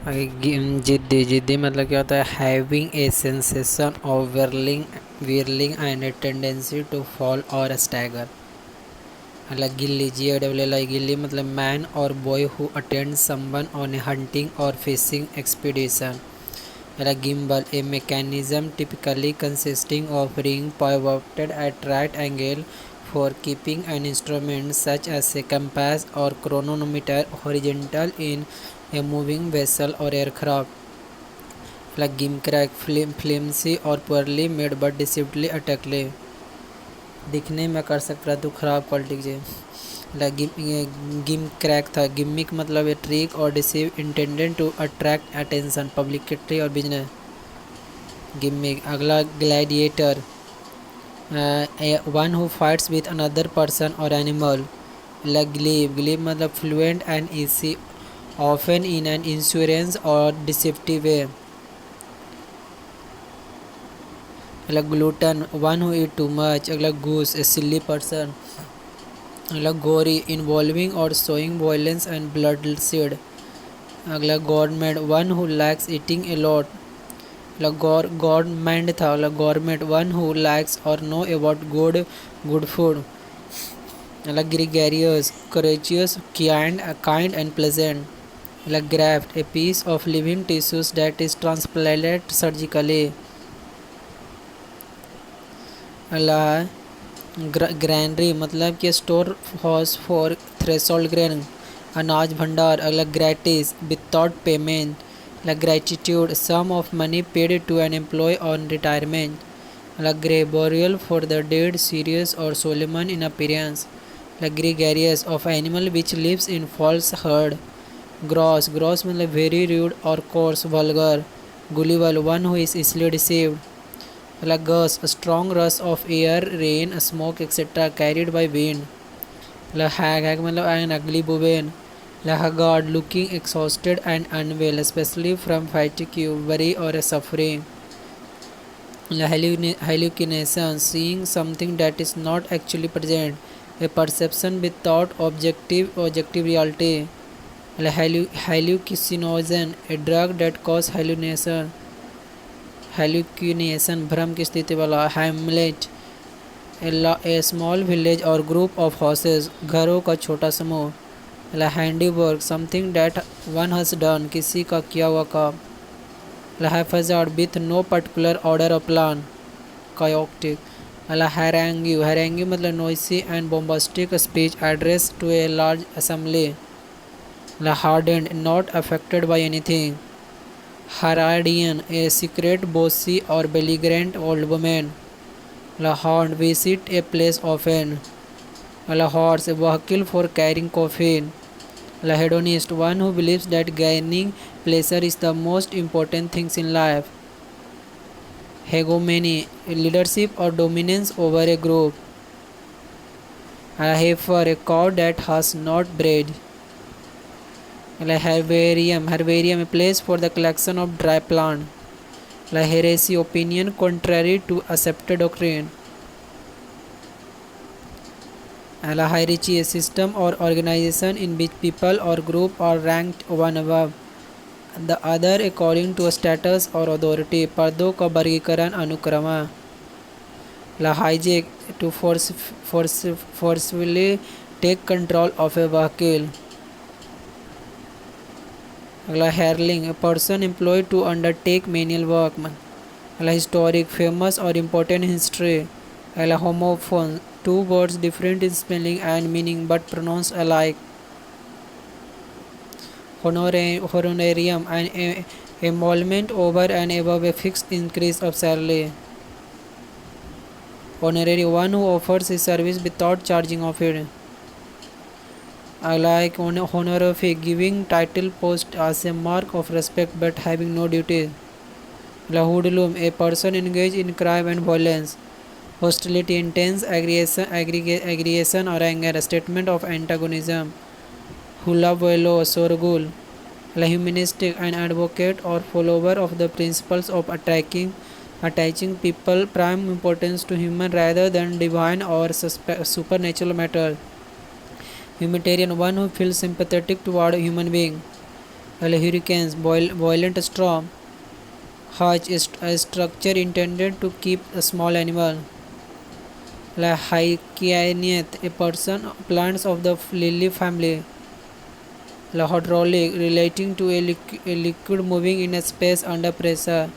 जिद्दी जिद्दी मतलब क्या होता है? Having a sensation of whirling and a tendency to fall or stagger. मतलब गिल्ली, GALLI, गिल्ली मतलब man or boy who attend someone on a hunting or fishing expedition. मतलब gimbal, a mechanism typically consisting of ring pivoted at right angle for keeping an instrument such as a compass or chronometer horizontal in a moving vessel or aircraft. Like gimcrack, flimsy or poorly made but deceptively attackable, दिखने में कर सकता तो खराब quality के। Like gimcrack था, gimmick मतलब a trick or deceive intended to attract attention publicity or business. Gimmick. अगला gladiator, one who fights with another person or animal. Like glib मतलब fluent and easy, often in an insurance or deceptive way. like glutton, one who eat too much. Like goose, a silly person. Like gory, involving or showing violence and bloodshed. Like gourmet, one who likes eating a lot. Like gourmand था, like gourmet, one who likes or know about good food. Like gregarious, courageous, kind and pleasant. Like graft, a piece of living tissues that is transplanted surgically. like granary मतलब कि store house for threshold grain, अनाज भंडार। अलग gratis, without payment. अलग gratitude, sum of money paid to an employ on retirement. अलग grey, burial for the dead, serious or solemn in appearance. अलग gregarious, of animal which lives in falls herd. Gross, gross मतलब very rude or coarse, vulgar. Gullible, one who is easily deceived. like gust, a strong rush of air, rain, smoke, etc. carried by wind. like hag मतलब an ugly woman. like haggard, looking exhausted and unwell, especially from fatigue, worry or suffering. like hallucination, seeing something that is not actually present, a perception without objective reality. like hallucination, a drug that causes hallucination, hallucination भ्रम की स्थिति वाला। Hamlet, a small village or group of houses, घरों का छोटा समूह। Handiwork, something that one has done, किसी का किया हुआ काम। Haphazard, with no particular order or plan, chaotic. Harangue, harangue मतलब noisy and bombastic speech address to a large assembly. Hardened, not affected by anything. Haradian, a secret, bossy or belligerent old woman. La Hound, visit a place often. La Horse, a vehicle for carrying coffin. La Hedonist, one who believes that gaining pleasure is the most important things in life. Hegemony, leadership or dominance over a group. A Heifer, a cow that has not bred. like herbarium, a place for the collection of dry plant. like heresy, opinion contrary to accepted doctrine. like hierarchy, a system or organization in which people or group are ranked one above the other according to status or authority. पर्दों का वर्गीकरण अनुक्रम। like hijack, to forcefully take control of a vehicle. अगला hireling, a person employed to undertake menial work। अगला historic, famous or important history. अगला homophone, two words different in spelling and meaning but pronounce alike. Honorarium, an emolument over and above a fixed increase of salary. Honorary, one who offers his service without charging of it. like honorific, giving title post as a mark of respect but having no duty. like hoodlum, a person engaged in crime and violence. hostility, intense aggression or anger, a statement of antagonism. hulabuelo, sorgul, like humanistic, an advocate or follower of the principles of attaching people prime importance to human rather than divine or supernatural matter. Humanitarian, one who feels sympathetic toward a human being. hurricanes, violent storm. Hutch is a structure intended to keep a small animal. Hyrcaneth, a person, plants of the lily family. Hydraulic, relating to a liquid moving in a space under pressure.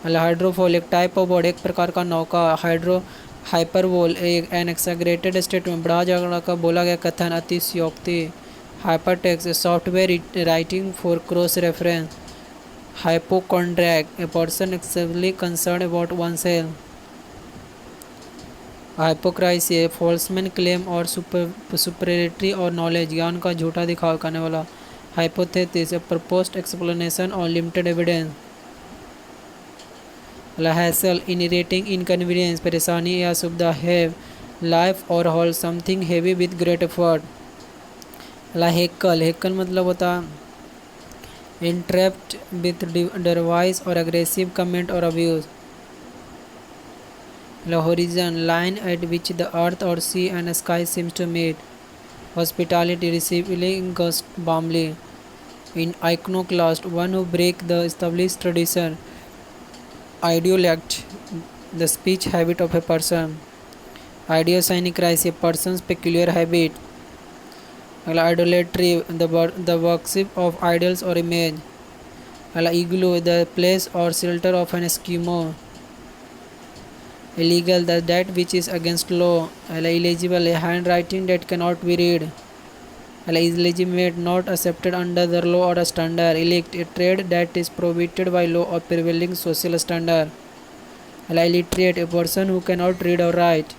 हाइड्रोफोल, एक type of board, एक प्रकार का नौका. Hyperbole, N एक्सैगरेटेड statement, बढ़ा चढ़ा का बोला गया कथन, अतिशयोक्ति. Hypertext, software writing for cross reference. Hypochondriac, a person excessively concern about oneself. Hypocrisy, a false man claim or superiority और नॉलेज, ज्ञान का झूठा दिखावा करने वाला. Hypothesis, a proposed explanation or limited evidence. Hassle, irritating inconvenience, परेशानी या सुविधा. Heave, lift or hold something heavy with great effort. Heckle मतलब होता interrupt with device or aggressive comment or abuse. Horizon, line at which the earth or sea and sky seems to meet. Hospitality, receiving guest warmly. In iconoclast, one who break the established tradition. Ideolect, the speech habit of a person. Idiosyncrasy, a person's peculiar habit. Idolatry, the worship of idols or image. Igloo, the place or shelter of an Eskimo. Illegal, that which is against law. Illegible, a handwriting that cannot be read. Illegitimate, not accepted under the law or a standard. Elect, a trade that is prohibited by law or prevailing social standard. Illiterate, a person who cannot read or write.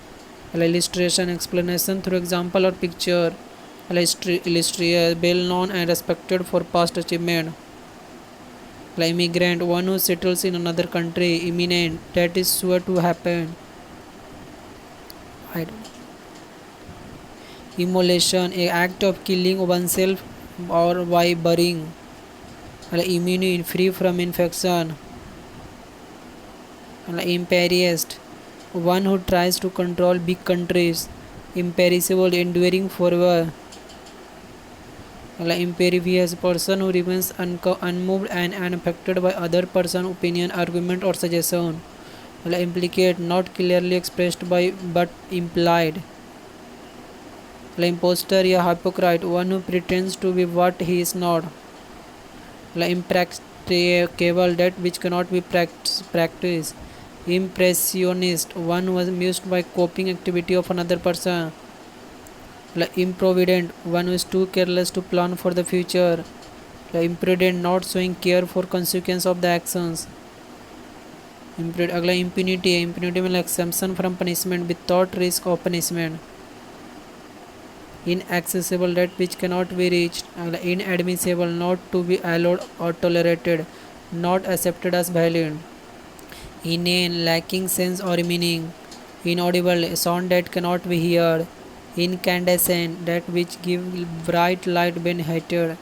Illustration, explanation through example or picture. Illustrator, well known and respected for past achievement. Immigrant, one who settles in another country. Imminent, that is sure to happen. Immolation, an act of killing oneself or by burying. Immune, free from infection. Imperialist, one who tries to control big countries. Imperishable, enduring forever. Impervious, person who remains unmoved and unaffected by other person's opinion, argument or suggestion. Implicate, not clearly expressed by but implied. Imposter या hypocrite, one who pretends to be what he is not. Impracticable, that which cannot be practiced. Impressionist, one who was amused by coping activity of another person. Improvident, one who is too careless to plan for the future. Imprudent, not showing care for consequence of the actions. Impunity, impunity means exemption from punishment without risk of punishment. Inaccessible, that which cannot be reached. Inadmissible, not to be allowed or tolerated, not accepted as valid. Inane, lacking sense or meaning. Inaudible, a sound that cannot be heard. Incandescent, that which gives bright light when heated.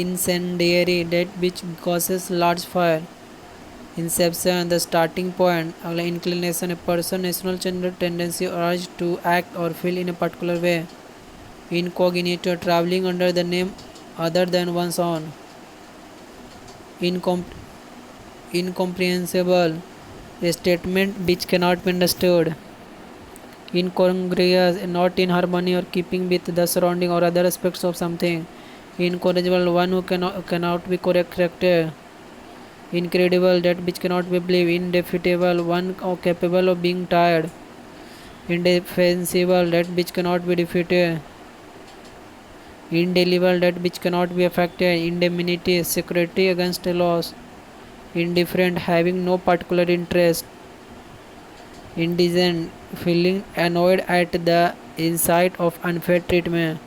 Incendiary, that which causes large fire. Inception, the starting point. Inclination, a person national tendency or urge to act or feel in a particular way. Incognito, traveling under the name other than one's own. Incomprehensible, a statement which cannot be understood. Incongruous, not in harmony or keeping with the surrounding or other aspects of something. Incorrigible, one who cannot be corrected. Incredible, that which cannot be believed. Indefeatable, one capable of being tired. Indefensible, that which cannot be defeated. Indelible, that which cannot be affected. Indemnity, security against a loss. Indifferent, having no particular interest. Indigent, feeling annoyed at the insight of unfair treatment.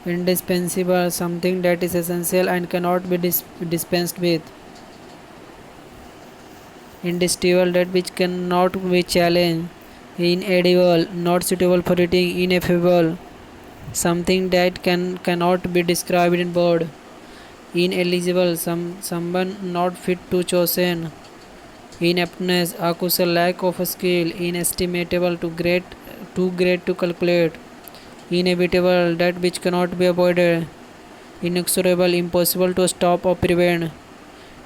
Indispensable, something that is essential and cannot be dispensed with. Indestructible, that which cannot be challenged. Inedible, not suitable for eating. Ineffable, something that cannot be described in words. Ineligible, someone not fit to chosen. ineptness, akusal, lack of skill, inestimable, too great to calculate, inevitable, that which cannot be avoided, inexorable, impossible to stop or prevent,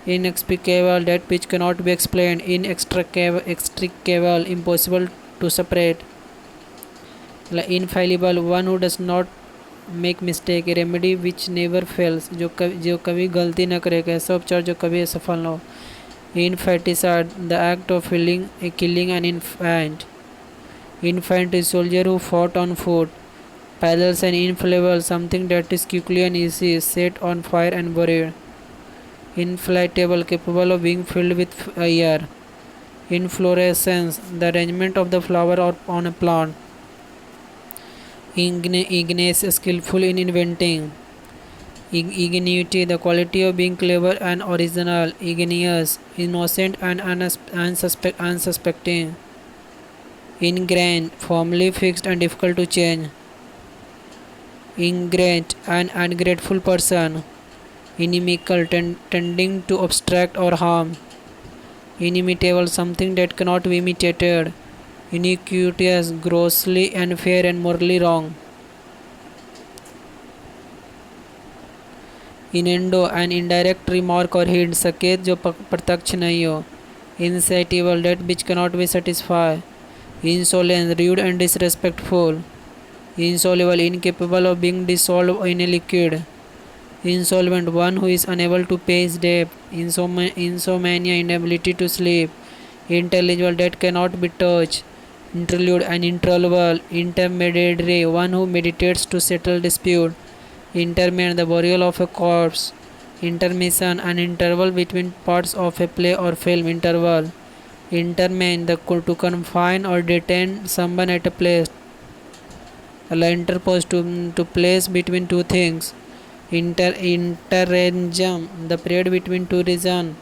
inexplicable, that which cannot be explained, inextricable, impossible to separate, infallible, one who does not make mistake, A remedy which never fails, जो कभी गलती न करे, एक ऐसा उपचार जो कभी असफल न हो, infanticide, the act of killing an infant, infantry, soldier who fought on foot, पैदल्स an inflammable, something that is quickly and easy set on fire and buried, inflatable, capable of being filled with air, inflorescence, the arrangement of the flower or on a plant, Ignace, skillful in inventing, ingenuity, the quality of being clever and original, ingenious, innocent and unsuspecting, ingrained, firmly fixed and difficult to change, ingrate, an ungrateful person, inimical, tending to obstruct or harm, inimitable, something that cannot be imitated, iniquitous, grossly unfair and morally wrong, innuendo, an indirect remark or hint, संकेत जो प्रत्यक्ष नहीं हो, insatiable, that which cannot be satisfy, insolence, rude and disrespectful, insoluble, incapable of being dissolve in a liquid, insolvent, one who is unable to pay his debt, insomnia, inability to sleep, intelligible, that cannot be touch, interlude, an interval, intermediary, one who meditates to settle dispute, interment, the burial of a corpse, intermission, an interval between parts of a play or film, interval, interment, to confine or detain someone at a place, interpose, to place between two things, interregnum, the period between two regions,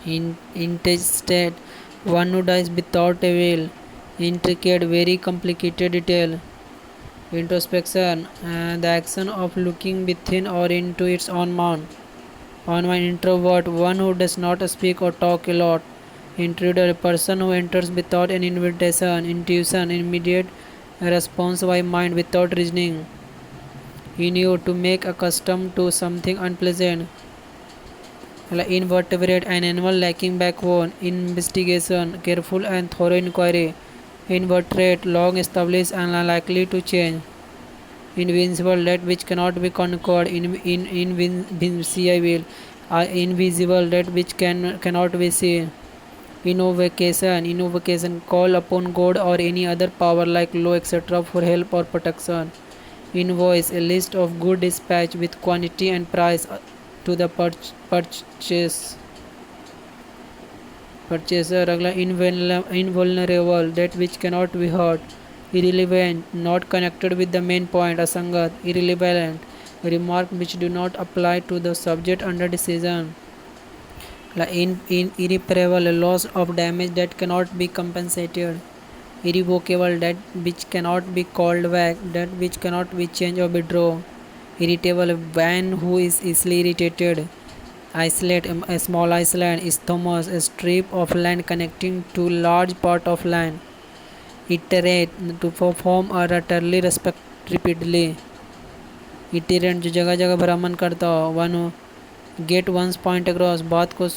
intestate, one who dies without a will, intricate, very complicated detail, introspection, the action of looking within or into its own mind, introvert, one who does not speak or talk a lot, intruder, a person who enters without an invitation, intuition, immediate response by mind without reasoning, inure, to make accustomed to something unpleasant, invertebrate, an animal lacking backbone, investigation, careful and thorough inquiry, invertebrate, long established and unlikely to change, invincible, that which cannot be conquered, invincible, invisible, that which cannot be seen, invocation, call upon God or any other power like law etc. for help or protection, invoice, a list of good dispatch with quantity and price to the purchaser, अगला invulnerable, that which cannot be hurt, irrelevant, not connected with the main point, असंगत, irrelevant, remark which do not apply to the subject under decision, irreparable, a loss of damage that cannot be compensated, irrevocable, that which cannot be called back, that which cannot be changed or withdrawn, irritable, a man who is easily irritated, isolate, a small island, isthmus, a strip of land connecting to large part of land, iterate, to perform or utterly repeatedly, iterant, जो जगह जगह भ्रमण करता हो, one who get one's point across, बात को